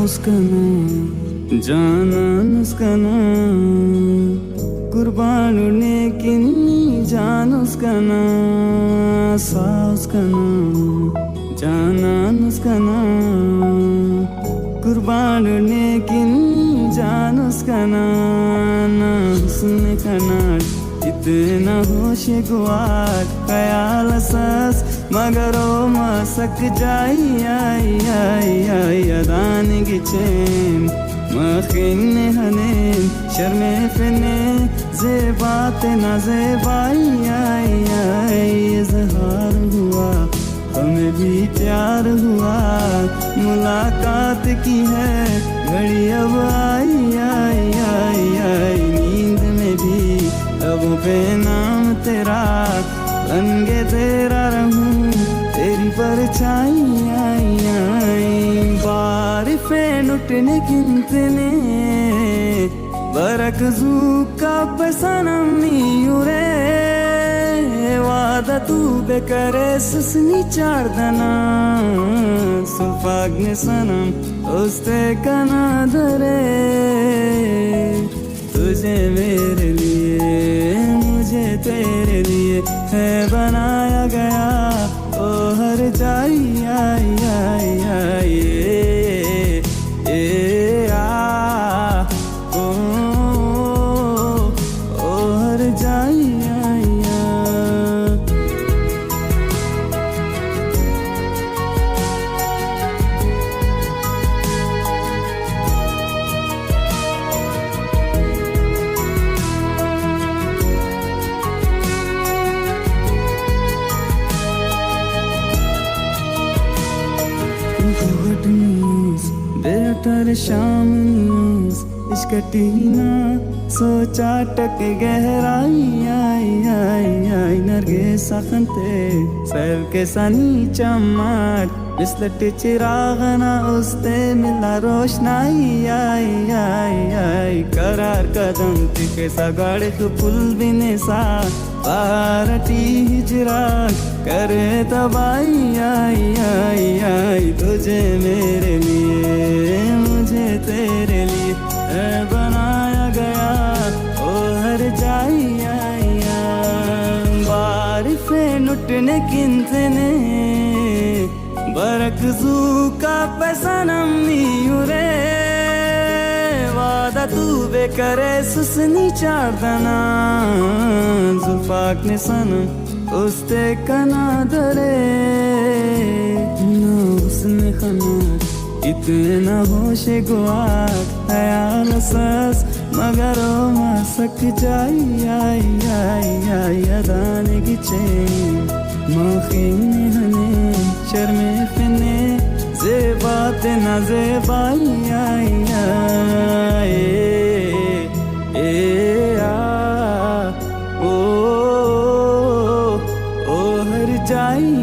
उसका नाम जानान उसका नाम कुर्बान उड़ने किन्नी जान उसका नाम सा उसका नाम जानान उसका नाम कुर्बान उड़ने किन्नी जान उसका नाम ना हुस्न का नाम इतना होश गुआर ख्याल सस मगर ओ मसक जाई आई आई आई अदान गिचेन मखिन हनेन शर्मे फिने ज़ेबात ना ज़ेबाई आई आई इज़हार हुआ हमें भी प्यार हुआ मुलाकात की है घड़ी अब आई आई आई आई नींद में भी अब बेनाम तेरा बनगे तेरा रहूं तेरी परछाई आई आई बारिफे नुटने किंतने बरक जूका पसनम नीयुरे वादा तू बेकरे सुसनी चारदना सुल्फाग्ने सनम उस्ते कना धरे तुझे मेरे लिए मुझे तेरे लिए है बनाया गया ओ हर जाई आई आई आई ए आ ओ हर जाई आई आ गुड न्यूज़ बेटर शाम न्यूज़ इश्कटीना सोचा टक गहराई आई आई आई नरगे सखनते सैल के सनी चमक बिस्लट चिरागना उस्ते मिला रोशनाई आई आई आई करार कदम तिके सगाड़ पुल बिने सा बारटी हिजरा करे तबाई आई आई आई तुझे मेरे लिए मुझे तेरे लिए है बनाया गया ओ हर जाई आई आई बारिफे नुटने किंतने बरक जूका पैसनम नीयुरे वादा तू बेकरे सुसनी चारदना जुल्फाक ने सनम उस्ते कना धरे ना उसने खना इतना होश गुआर ख्याल सस मगर ओ मसक जाई आई आई आई अदान गिचेन मखिन हने शर्मे फिने ज़ेबात ना ज़ेबाई आई आई ए आ ओ हर जाई